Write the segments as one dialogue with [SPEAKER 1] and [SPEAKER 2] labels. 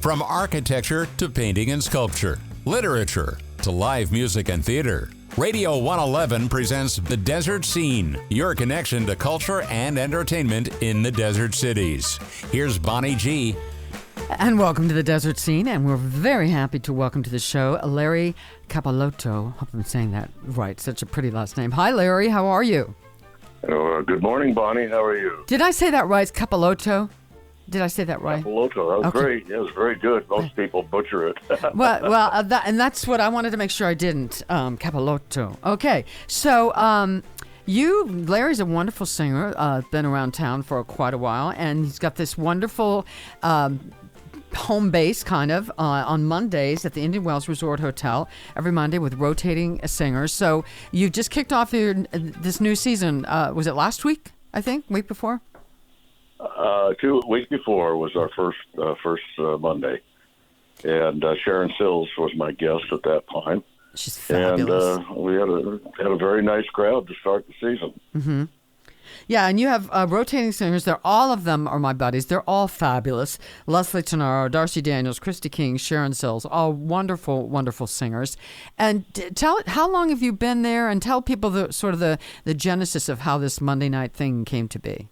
[SPEAKER 1] From architecture to painting and sculpture, literature to live music and theater, Radio 111 presents The Desert Scene, your connection to culture and entertainment in the desert cities. Here's Bonnie G.
[SPEAKER 2] And welcome to The Desert Scene, and we're very happy to welcome to the show Larry Capeloto. Hope I'm saying that right. Such a pretty last name. Hi, Larry. How are you?
[SPEAKER 3] Good morning, Bonnie. How are you?
[SPEAKER 2] Did I say that right? It's Capeloto? Did I say that right?
[SPEAKER 3] Capeloto. That was great. It was very good. Most people butcher it.
[SPEAKER 2] And that's what I wanted to make sure I didn't. Capeloto. Okay. So, Larry's a wonderful singer, been around town for quite a while, and he's got this wonderful home base kind of on Mondays at the Indian Wells Resort Hotel every Monday with rotating singers. So you just kicked off this new season. Was it last week, I think? Week before?
[SPEAKER 3] 2 weeks before was our first Monday. And Sharon Sills was my guest at that time.
[SPEAKER 2] She's fabulous.
[SPEAKER 3] And we had a very nice crowd to start the season.
[SPEAKER 2] Mm-hmm. Yeah, and you have rotating singers. All of them are my buddies. They're all fabulous. Leslie Tennaro, Darcy Daniels, Christy King, Sharon Sills, all wonderful, wonderful singers. And how long have you been there? And tell people the genesis of how this Monday night thing came to be.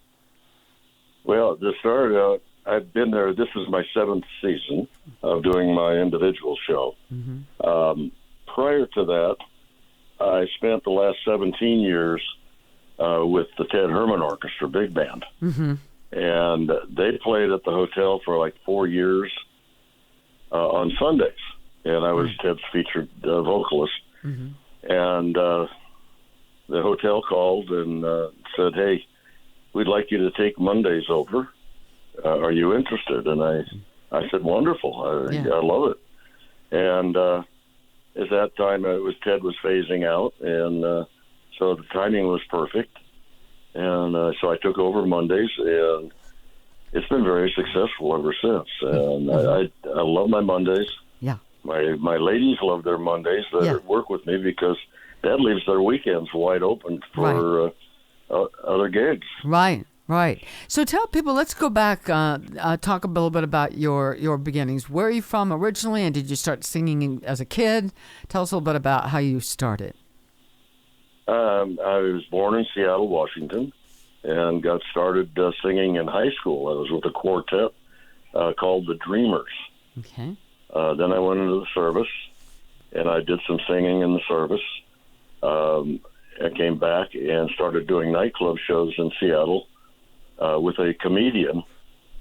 [SPEAKER 3] Well, to start out, I've been there. This is my 7th season of doing my individual show. Mm-hmm. Prior to that, I spent the last 17 years with the Ted Herman Orchestra Big Band. Mm-hmm. And they played at the hotel for like 4 years on Sundays. And I was Ted's featured vocalist. Mm-hmm. And the hotel called and said, "Hey, we'd like you to take Mondays over. Are you interested?" And I said, "Wonderful. I love it." And at that time, Ted was phasing out, and so the timing was perfect. And so I took over Mondays, and it's been very successful ever since. And I love my Mondays. Yeah. My ladies love their Mondays that work with me because that leaves their weekends wide open for other gigs.
[SPEAKER 2] Right. So tell people, let's go back, talk a little bit about your beginnings. Where are you from originally, and did you start singing as a kid? Tell us a little bit about how you started.
[SPEAKER 3] I was born in Seattle, Washington, and got started singing in high school. I was with a quartet called the Dreamers. Okay. Then I went into the service, and I did some singing in the service. I came back and started doing nightclub shows in Seattle with a comedian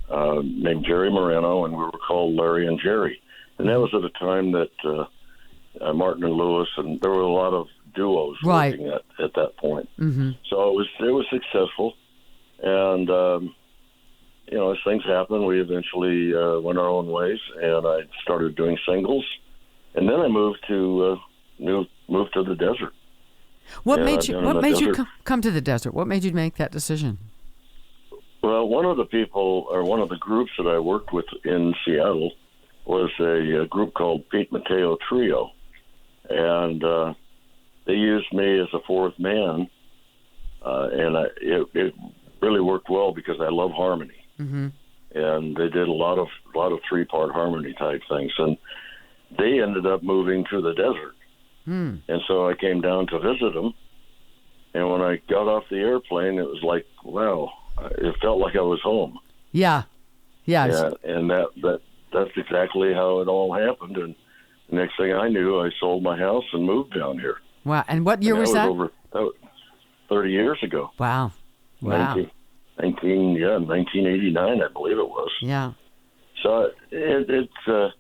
[SPEAKER 3] named Jerry Moreno, and we were called Larry and Jerry. And that was at a time that Martin and Lewis, and there were a lot of duos working at that point. Mm-hmm. So it was successful. And, as things happen, we eventually went our own ways, and I started doing singles. And then I moved to the desert.
[SPEAKER 2] What made you come to the desert? What made you make that decision?
[SPEAKER 3] Well, one of the groups that I worked with in Seattle was a group called Pete Mateo Trio. And they used me as a fourth man, and it really worked well because I love harmony. Mm-hmm. And they did a lot of 3-part harmony type things. And they ended up moving to the desert. Mm. And so I came down to visit them. And when I got off the airplane, it was like, wow, it felt like I was home. Yeah. And that's exactly how it all happened. And the next thing I knew, I sold my house and moved down here.
[SPEAKER 2] Wow. And what year was that?
[SPEAKER 3] That was 30 years ago.
[SPEAKER 2] Wow.
[SPEAKER 3] 1989, I believe it was.
[SPEAKER 2] Yeah.
[SPEAKER 3] So it's and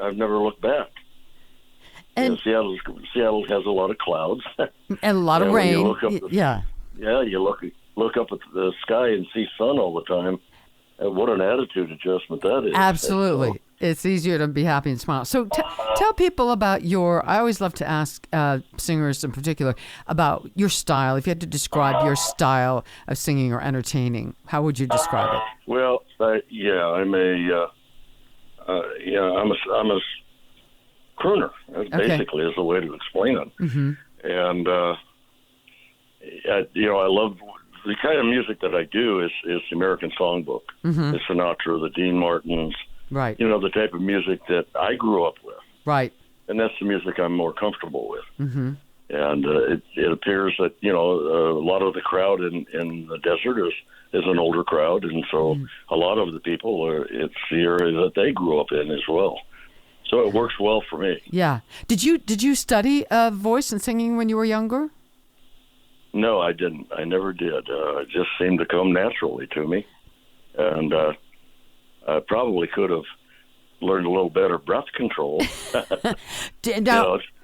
[SPEAKER 3] I've never looked back. And Seattle has a lot of clouds
[SPEAKER 2] and a lot of rain.
[SPEAKER 3] You look up at the sky and see sun all the time. And what an attitude adjustment that is.
[SPEAKER 2] Absolutely. It's easier to be happy and smile. So tell people about I always love to ask singers in particular about your style. If you had to describe your style of singing or entertaining, how would you describe it?
[SPEAKER 3] Well, I'm a crooner. Basically is the way to explain it. Mm-hmm. And, I love the kind of music that I do is the American Songbook, mm-hmm. the Sinatra, the Dean Martins,
[SPEAKER 2] Right.
[SPEAKER 3] the type of music that I grew up with.
[SPEAKER 2] Right.
[SPEAKER 3] And that's the music I'm more comfortable with. Mm-hmm. And it appears that, a lot of the crowd in the desert is an older crowd. And so a lot of the people, it's the area that they grew up in as well. So it works well for me.
[SPEAKER 2] Yeah. Did you study voice and singing when you were younger?
[SPEAKER 3] No, I didn't. I never did. It just seemed to come naturally to me. And I probably could have learned a little better breath control.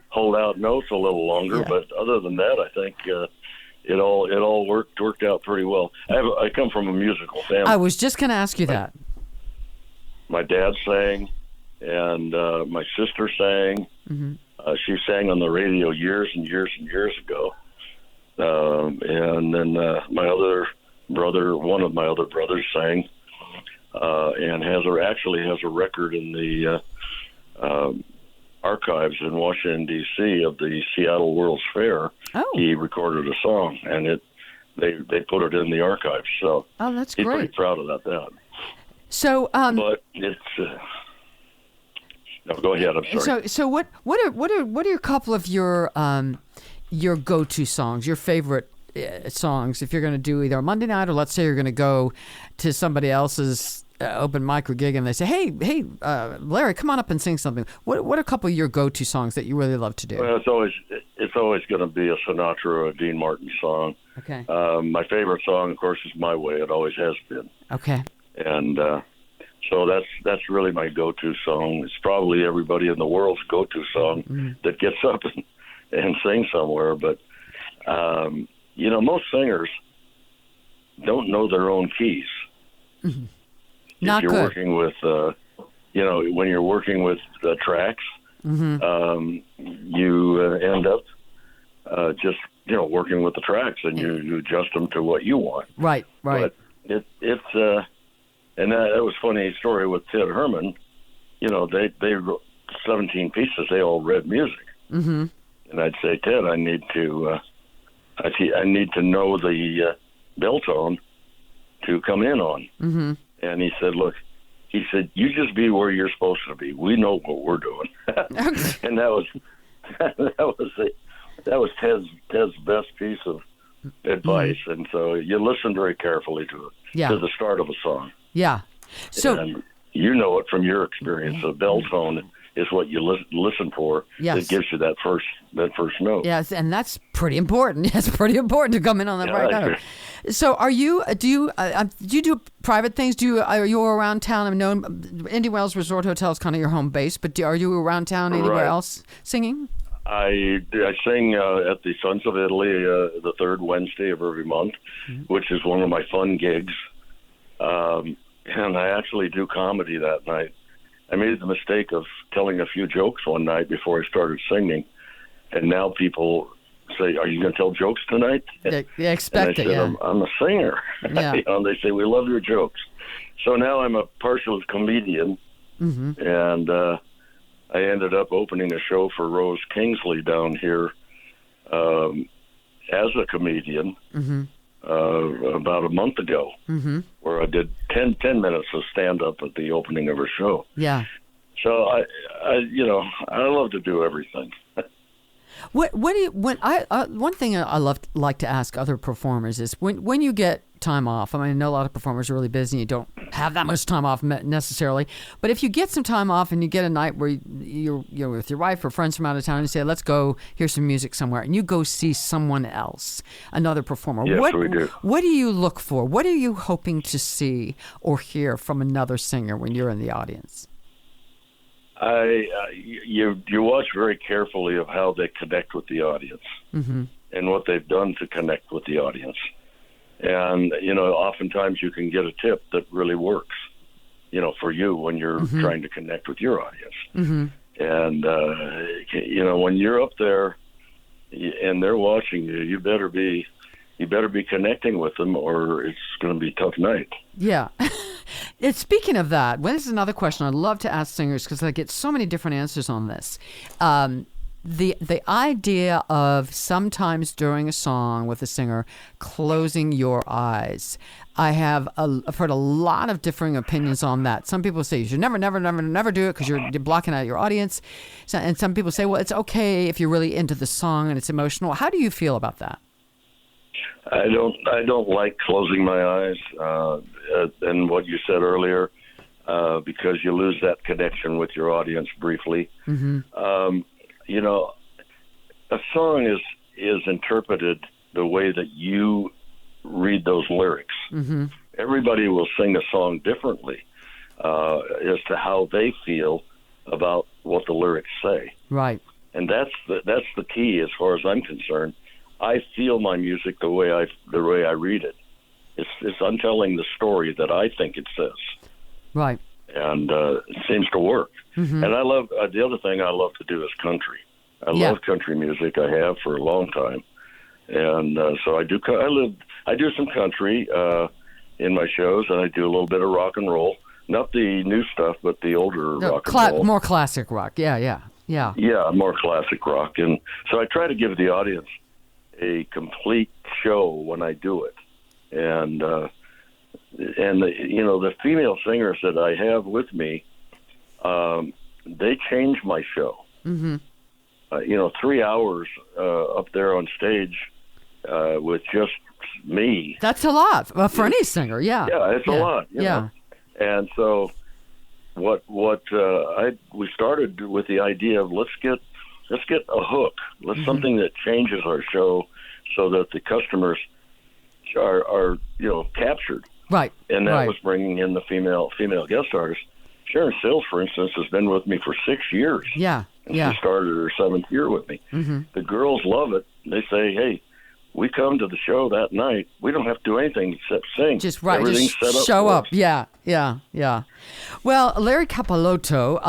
[SPEAKER 3] Hold out notes a little longer. Yeah. But other than that, I think it all worked out pretty well. I come from a musical family.
[SPEAKER 2] I was just going to ask you that.
[SPEAKER 3] My dad sang, and my sister sang. Mm-hmm. She sang on the radio years and years and years ago. And then my other brother, one of my other brothers, sang, and actually has a record in the archives in Washington D.C. of the Seattle World's Fair. Oh. He recorded a song, and they put it in the archives. So
[SPEAKER 2] that's
[SPEAKER 3] he's
[SPEAKER 2] great.
[SPEAKER 3] Pretty proud about that.
[SPEAKER 2] So,
[SPEAKER 3] but it's no. Go ahead. I'm sorry.
[SPEAKER 2] So what are a couple of your go-to songs, your favorite songs, if you're going to do either a Monday night or let's say you're going to go to somebody else's open mic or gig and they say, hey, Larry, come on up and sing something. What are a couple of your go-to songs that you really love to do?
[SPEAKER 3] Well, it's always going to be a Sinatra or a Dean Martin song.
[SPEAKER 2] Okay.
[SPEAKER 3] My favorite song, of course, is My Way. It always has been.
[SPEAKER 2] Okay.
[SPEAKER 3] And so that's really my go-to song. It's probably everybody in the world's go-to song that gets up and sings somewhere. But, most singers don't know their own keys.
[SPEAKER 2] Mm-hmm.
[SPEAKER 3] If you're working with, when you're working with tracks, you end up just, working with the tracks and you adjust them to what you want.
[SPEAKER 2] Right.
[SPEAKER 3] But it's and that was a funny story with Ted Herman. They wrote 17 pieces. They all read music. Mm-hmm. And I'd say, Ted, I need to know the bell tone to come in on. Mm-hmm. And he said, look, you just be where you're supposed to be. We know what we're doing. And that was Ted's best piece of advice. Mm-hmm. And so you listen very carefully to the start of a song.
[SPEAKER 2] Yeah. So
[SPEAKER 3] and you know it from your experience. The bell tone is what you listen for.
[SPEAKER 2] Yes.
[SPEAKER 3] It gives you that first note.
[SPEAKER 2] Yes, and that's pretty important. It's pretty important to come in on that right note. So, do you do private things? Are you around town? I've known Indian Wells Resort Hotel is kind of your home base, but are you around town anywhere else singing?
[SPEAKER 3] I sing at the Sons of Italy the third Wednesday of every month, which is one of my fun gigs. And I actually do comedy that night. I made the mistake of telling a few jokes one night before I started singing, and now people say, "Are you going to tell jokes tonight?"
[SPEAKER 2] They expect it. Yeah.
[SPEAKER 3] I'm a singer.
[SPEAKER 2] Yeah.
[SPEAKER 3] They say we love your jokes. So now I'm a partial comedian, and I ended up opening a show for Rose Kingsley down here as a comedian. About a month ago, where I did 10 minutes of stand-up at the opening of her show.
[SPEAKER 2] Yeah.
[SPEAKER 3] So I love to do everything.
[SPEAKER 2] One thing I like to ask other performers is when you get time off. I mean, I know a lot of performers are really busy. You don't have that much time off necessarily, but if you get some time off and you get a night where you're with your wife or friends from out of town and you say, "Let's go hear some music somewhere," and you go see someone else, another performer.
[SPEAKER 3] Yes, we do.
[SPEAKER 2] What do you look for? What are you hoping to see or hear from another singer when you're in the audience?
[SPEAKER 3] You watch very carefully of how they connect with the audience and what they've done to connect with the audience. And, oftentimes you can get a tip that really works, for you when you're trying to connect with your audience. And, when you're up there and they're watching you, you better be connecting with them or it's going to be a tough night.
[SPEAKER 2] Yeah. Speaking of that, this is another question I'd love to ask singers because I get so many different answers on this. the idea of sometimes during a song with a singer closing your eyes. I've heard a lot of differing opinions on that. Some people say you should never do it because you're blocking out your audience. And some people say, well, it's okay if you're really into the song and it's emotional. How do you feel about that?
[SPEAKER 3] I don't like closing my eyes, and what you said earlier, because you lose that connection with your audience briefly. Mm-hmm. A song is interpreted the way that you read those lyrics. Mm-hmm. Everybody will sing a song differently as to how they feel about what the lyrics say.
[SPEAKER 2] Right.
[SPEAKER 3] And that's the key as far as I'm concerned. I feel my music the way I read it. I'm telling the story that I think it says.
[SPEAKER 2] Right.
[SPEAKER 3] And it seems to work. Mm-hmm. And I love the other thing I love to do is country. I love country music. I have for a long time, and so I do. I do some country in my shows, and I do a little bit of rock and roll. Not the new stuff, but the older rock and roll.
[SPEAKER 2] More classic rock. Yeah,
[SPEAKER 3] more classic rock. And so I try to give the audience a complete show when I do it. And the female singers that I have with me, they change my show. Mm-hmm. 3 hours up there on stage with just me.
[SPEAKER 2] That's a lot for any singer. Yeah.
[SPEAKER 3] Yeah, it's a lot. You know? And so we started with the idea of let's get a hook. Let's something that changes our show so that the customers are captured.
[SPEAKER 2] Right.
[SPEAKER 3] And that was bringing in the female guest artists. Sharon Sills, for instance, has been with me for 6 years.
[SPEAKER 2] Yeah.
[SPEAKER 3] And she started her 7th year with me. Mm-hmm. The girls love it. They say, hey, we come to the show that night. We don't have to do anything except sing.
[SPEAKER 2] Just right.
[SPEAKER 3] Everything's
[SPEAKER 2] just
[SPEAKER 3] set up
[SPEAKER 2] show up. Yeah. Well, Larry Capeloto,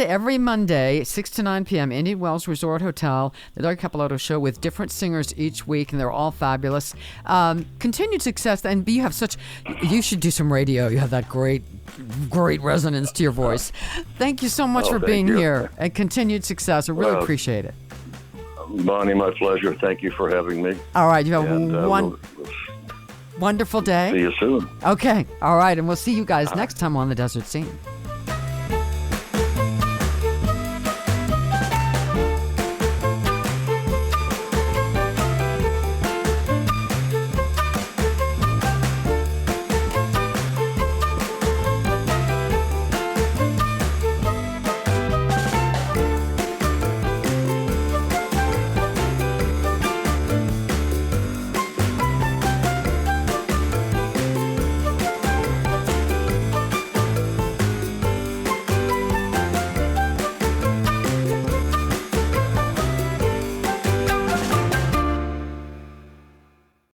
[SPEAKER 2] every Monday, 6 to 9 p.m., Indian Wells Resort Hotel, the Larry Capeloto Show with different singers each week, and they're all fabulous. Continued success, and you should do some radio. You have that great resonance to your voice. Thank you so much for being here, and continued success. I really appreciate it.
[SPEAKER 3] Bonnie, my pleasure. Thank you for having me.
[SPEAKER 2] All right. You have one wonderful day.
[SPEAKER 3] See you soon.
[SPEAKER 2] Okay. All right. And we'll see you guys next time on The Desert Scene.